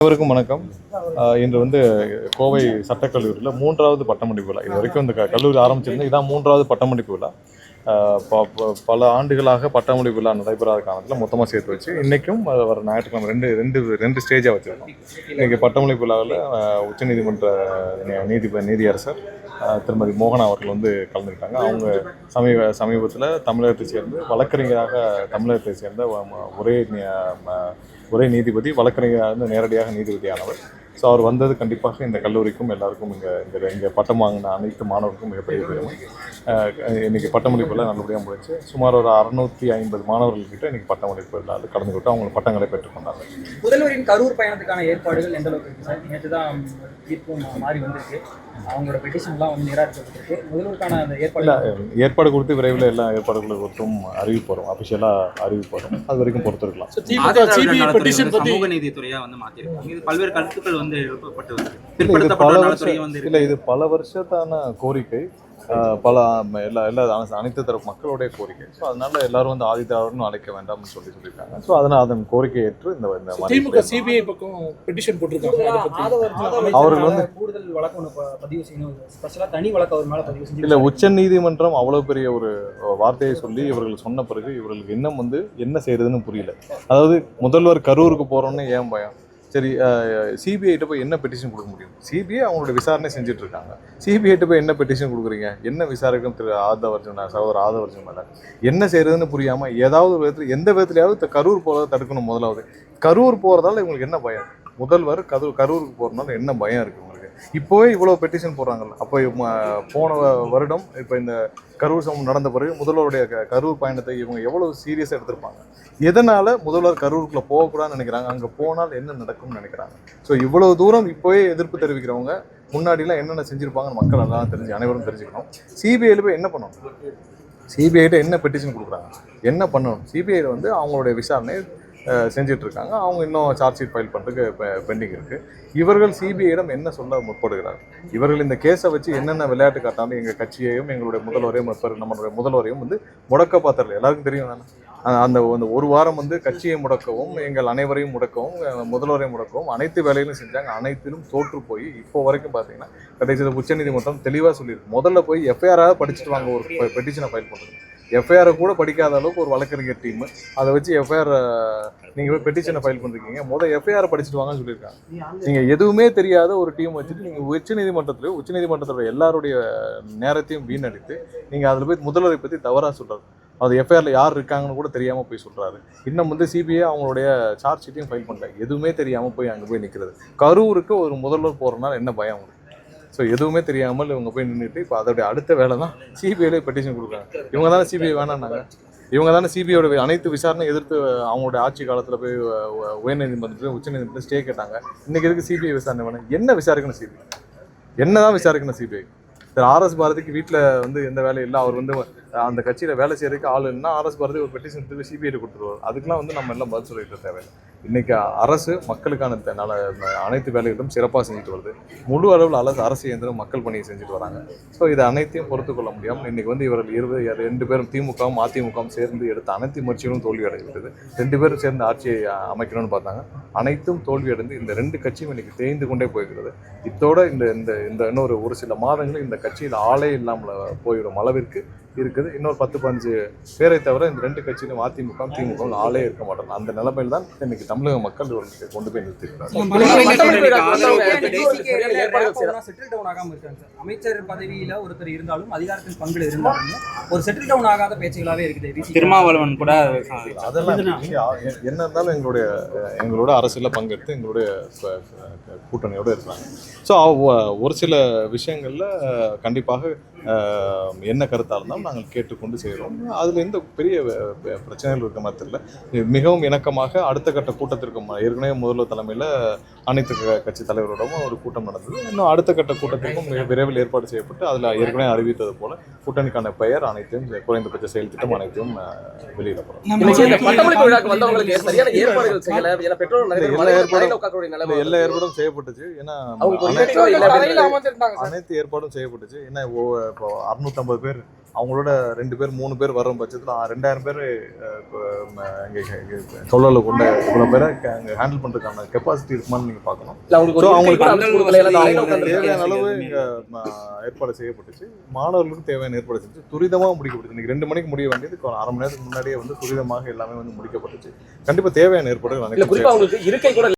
அனைவருக்கும் வணக்கம். இன்று கோவை சட்டக்கல்லூரியில் 3வது பட்டமளிப்பு விழா. இது வரைக்கும் இந்த கல்லூரி ஆரம்பிச்சிருந்து இதான் 3வது பட்டமளிப்பு விழா. பல ஆண்டுகளாக பட்டமளிப்பு விழா நடைபெறாத காரணத்தில் மொத்தமாக சேர்த்து வச்சு இன்றைக்கும் வர ஞாயிற்றுக்கிழமை ரெண்டு ஸ்டேஜாக வச்சுருக்கோம். இன்றைக்கி பட்டமளிப்பு விழாவில் உச்சநீதிமன்ற நீதியரசர் திருமதி மோகனா அவர்கள் கலந்துக்கிட்டாங்க. அவங்க சமீபத்தில் தமிழகத்தை சேர்ந்து தமிழகத்தை சேர்ந்த ஒரே நீதிபதி வழக்கறிஞராக நேரடியாக நீதிபதியானவர். ஸோ அவர் வந்தது கண்டிப்பாக இந்த கல்லூரிக்கும் எல்லாருக்கும் இங்கே பட்டம் வாங்கின அனைத்து மாணவர்களுக்கும் மிகப்பெரிய பெருமை. இன்றைக்கி பட்டமளிப்பில் நல்லபடியாக முடிச்சு சுமார் ஒரு 650 மாணவர்கள்கிட்ட இன்றைக்கி பட்டமளிப்பு விழாவில் கலந்து கொண்டு அவங்க பட்டங்களை பெற்றுக்கொண்டாங்க. முதல்வரின் கரூர் பயணத்துக்கான ஏற்பாடுகள் எந்த அளவுக்கு இருக்குது சார்? நேற்று தான் தீர்ப்பும் மாறி வந்திருக்கு, அவங்களோட பெட்டிஷன்லாம் நிராகரிக்கப்பட்டிருக்கு. முதல்வருக்கான அந்த ஏற்பாடு கொடுத்து விரைவில் எல்லா ஏற்பாடுகளை கொடுத்தும் அறிவிப்பு வரும், அஃபிஷியலாக அறிவிப்பு வரும். அது வரைக்கும் பொறுத்திருக்கலாம். சமூக நீதித்துறையாக மாற்றிருக்காங்க. இது பல்வேறு கருத்துக்கள் எழுப்பப்பட்டு இது பல வருஷத்தான கோரிக்கை, அனைத்து தரப்பு மக்களுடைய கோரிக்கை. ஸோ அதனால எல்லாரும் ஆதித்யாவர்னு அழைக்க வேண்டாம்னு சொல்லியிருக்காங்க. ஸோ அதனால் அதன் கோரிக்கை ஏற்று இந்த சிபிஐ பக்கம் பெட்டிஷன் போட்டிருக்காங்க. அவர்கள் கூடுதல் வழக்கு பதிவு செய்யணும், ஸ்பெஷலாக தனி வழக்கு அவர் மேலே பதிவு செய்யணும். இல்லை, உச்ச நீதிமன்றம் அவ்வளோ பெரிய ஒரு வார்த்தையை சொல்லி இவர்கள் சொன்ன பிறகு இவர்களுக்கு இன்னும் என்ன செய்யறதுன்னு புரியல. அதாவது முதல்வர் கரூருக்கு போகிறோன்னு ஏன் பயம்? சரி, சிபிஐட்ட போய் என்ன பெட்டிஷன் கொடுக்க முடியும்? சிபிஐ அவங்களோட விசாரணை செஞ்சுட்டு இருக்காங்க. சிபிஐட்ட போய் என்ன பெட்டிஷன் கொடுக்குறீங்க? என்ன விசாரிக்கும் சகோதரர் ஆதவர்ஜன் மேலே என்ன செய்யறதுன்னு புரியாமல் ஏதாவது ஒரு விதத்தில் எந்த விதத்துலையாவது கரூர் போகிறத தடுக்கணும். முதலாவது கரூர் போகிறதால இவங்களுக்கு என்ன பயம்? முதல்வர் கரூருக்கு போகிறதுனால என்ன பயம் இருக்குது உங்களுக்கு? இப்போவே இவ்வளோ பெட்டிஷன் போடுறாங்கல்ல. அப்போ போன வருடம் இப்போ இந்த கரூர் சம்பவம் நடந்த பிறகு முதல்வருடைய கரூர் பயணத்தை இவங்க எவ்வளோ சீரியஸாக எடுத்திருப்பாங்க? எதனால் முதல்வர் கரூருக்குள்ளே போகக்கூடாதுன்னு நினைக்கிறாங்க? அங்கே போனால் என்ன நடக்கும்னு நினைக்கிறாங்க? ஸோ இவ்வளோ தூரம் இப்போவே எதிர்ப்பு தெரிவிக்கிறவங்க முன்னாடிலாம் என்னென்ன செஞ்சுருப்பாங்கன்னு மக்கள் எல்லாம் அனைவரும் தெரிஞ்சுக்கணும். சிபிஐயில் போய் என்ன பண்ணணும்? சிபிஐட்ட என்ன பெட்டிஷன் கொடுக்குறாங்க? என்ன பண்ணணும்? சிபிஐயில் அவங்களுடைய விசாரணை செஞ்சிட்டு இருக்காங்க. அவங்க இன்னும் சார்ஜ் ஷீட் ஃபைல் பண்ணுறதுக்கு பெண்டிங் இருக்குது. இவர்கள் சிபிஐயிடம் என்ன சொல்ல முற்படுகிறார்கள்? இவர்கள் இந்த கேஸை வச்சு என்னென்ன விளையாட்டு காட்டாலும் எங்கள் கட்சியையும் எங்களுடைய முதல்வரையும் நம்மளுடைய முதல்வரையும் முடக்க பார்த்துடல. எல்லாருக்கும் தெரியும் தானே, அந்த ஒரு வாரம் கட்சியை முடக்கவும் எங்கள் அனைவரையும் முடக்கவும் முதல்வரையும் முடக்கவும் அனைத்து வேலைகளும் செஞ்சாங்க. அனைத்திலும் தோற்று போய் இப்போ வரைக்கும் பார்த்தீங்கன்னா கடைசியில் உச்சநீதிமன்றம் தெளிவாக சொல்லியிருக்கு, முதல்ல போய் எஃப்ஐஆராக படிச்சுட்டு வாங்க. ஒரு பெட்டிஷனை ஃபைல் பண்ணுறது, எஃப்ஐஆரை கூட படிக்காத அளவுக்கு ஒரு வழக்கறிஞர் டீம் அதை வச்சு எஃப்ஐஆர் நீங்கள் போய் பெட்டிஷனை ஃபைல் பண்ணிருக்கீங்க, முதல் எஃப்ஐஆரை படிச்சுட்டு வாங்கன்னு சொல்லியிருக்காங்க. நீங்கள் எதுவுமே தெரியாத ஒரு டீம் வச்சுட்டு நீங்கள் உச்சநீதிமன்றத்தோட எல்லாருடைய நேரத்தையும் வீணடித்து நீங்கள் அதில் போய் முதல்வரை பற்றி தவறாக சொல்கிறாரு. அது எஃப்ஐஆரில் யார் இருக்காங்கன்னு கூட தெரியாமல் போய் சொல்கிறாரு. இன்னும் சிபிஐ அவங்களுடைய சார்ஜ் ஷீட்டையும் ஃபைல் பண்ணல. எதுவுமே தெரியாமல் போய் அங்கே போய் நிற்கிறது. கரூருக்கு ஒரு முதல்வர் போகிறனால என்ன பயம் உங்களுக்கு? ஸோ எதுவுமே தெரியாமல் இவங்க போய் நின்றுட்டு இப்போ அதோடைய அடுத்த வேலை தான் சிபிஐலே பெட்டிஷன் கொடுக்குறாங்க. இவங்க தானே சிபிஐ வேணான்னாங்க. இவங்க தானே சிபிஐயோட அனைத்து விசாரணை எதிர்த்து அவங்களுடைய ஆட்சி காலத்தில் போய் உயர்நீதிமன்றத்தில் உச்சநீதிமன்றத்தில் ஸ்டே கேட்டாங்க. இன்றைக்கி இருக்குது சிபிஐ விசாரணை வேணும். என்ன விசாரிக்கணும் சிபிஐ? என்ன தான் விசாரிக்கணும் சிபிஐ? சார், ஆர்எஸ் பாரதிக்கு வீட்டில் எந்த வேலையும் இல்லை. அவர் அந்த கட்சியில் வேலை செய்யறதுக்கு ஆள் இல்லைன்னா ஆர்எஸ் பாரதி ஒரு பெட்டிஷன் எடுத்து சிபிஐ கொடுத்துருவார். அதுக்கெலாம் நம்ம எல்லாம் பதில் சொல்லிட்டு தேவையில்லை. இன்றைக்கி அரசு மக்களுக்கான அனைத்து வேலைகளும் சிறப்பாக செஞ்சுட்டு வருது. முழு அளவில் அரசு இயந்திரம் மக்கள் பணியை செஞ்சுட்டு வராங்க. ஸோ இது அனைத்தையும் பொறுத்து கொள்ள முடியாமல் இன்றைக்கி இவர்கள் 2 பேரும் திமுகவும் அதிமுகவும் சேர்ந்து எடுத்த அனைத்து முயற்சிகளும் தோல்வி அடைகிறது. 2 பேரும் சேர்ந்து ஆட்சியை அமைக்கணும்னு பார்த்தாங்க. அனைத்தும் தோல்வி அடைந்து இந்த 2 கட்சியும் இன்றைக்கி தேய்ந்து கொண்டே போய்கிறது. இத்தோட இந்த இன்னொரு ஒரு சில மாதங்களில் இந்த கட்சியில் ஆளே இல்லாமல் போயிடும் அளவிற்கு இருக்குது. இன்னொரு 10-15 பேரை தவிர இந்த 2 கட்சியிலும் அதிமுகவும் திமுகவும் ஆளே இருக்க மாட்டாங்க. அந்த நிலைமையில் தான் இன்னைக்கு தமிழக மக்கள் இவர்களுக்கு கொண்டு போய் நிறுத்திருக்கிறார். அமைச்சர் பதவியில ஒருத்தர் இருந்தாலும் அதிகாரத்தின் பங்கு இருந்தாலும் ஒரு செட்டில் டவுன் ஆகாத பேச்சுகளாவே இருக்குது. திருமாவளவன் கூட அதெல்லாம் என்ன இருந்தாலும் எங்களோட அரசியலில் பங்கெடுத்து எங்களுடைய கூட்டணியோடு இருக்கிறாங்க. ஸோ ஒரு சில விஷயங்களில் கண்டிப்பாக என்ன கருத்தாக இருந்தாலும் நாங்கள் கேட்டுக்கொண்டு செய்கிறோம். அதில் எந்த பெரிய பிரச்சனைகள் இருக்க மாதிரி தெரியல. மிகவும் இணக்கமாக அடுத்த கட்ட கூட்டத்திற்கு ஏற்கனவே முதல்வர் தலைமையில் அனைத்து கட்சி தலைவரோடவும் ஒரு கூட்டம் நடந்தது. இன்னும் அடுத்த கட்ட கூட்டத்திற்கும் மிக விரைவில் ஏற்பாடு செய்யப்பட்டு அதில் ஏற்கனவே அறிவித்தது போல கூட்டணிக்கான பெயர் அனைத்தையும் குறைந்தபட்ச செயல் திட்டம் அனைத்தையும் வெளியிடப்படும். எல்லா ஏற்பாடும் செய்யப்பட்டுச்சு. ஏன்னா அனைத்து ஏற்பாடும் செய்யப்பட்டுச்சு. ஏன்னா இப்போ 650 பேர் அவங்களோட 2 பேர் 3 பேர் வரும் பட்சத்தில் 2000 பேர் இங்கே தொழிலில் கொண்ட இவ்வளோ பேரை அங்கே ஹேண்டில் பண்ணுறதுக்கான கெப்பாசிட்டி இருக்குமான்னு நீங்கள் பார்க்கணும். இல்ல அவங்களுக்கு ஸோ ஒரு அவங்களுக்கு இருக்கை கூட அமைச்சு கொடுக்கல, எல்லாம் line ல உட்கார்ந்து தேவையான அளவு இருக்காங்க. இங்கே ஏற்பாடு செய்யப்பட்டுச்சு. மாணவர்களுக்கு தேவையான ஏற்பாடு செஞ்சு துரிதமாக முடிக்கப்பட்டுச்சு. இன்னைக்கு 2 மணிக்கு முடிய வேண்டியது அரை மணி நேரத்துக்கு முன்னாடியே வந்து துரிதமாக எல்லாமே வந்து முடிக்கப்பட்டுச்சு. கண்டிப்பாக தேவையான ஏற்பாடுகள் இல்ல குறிப்பா அவங்களுக்கு இருக்கை கூட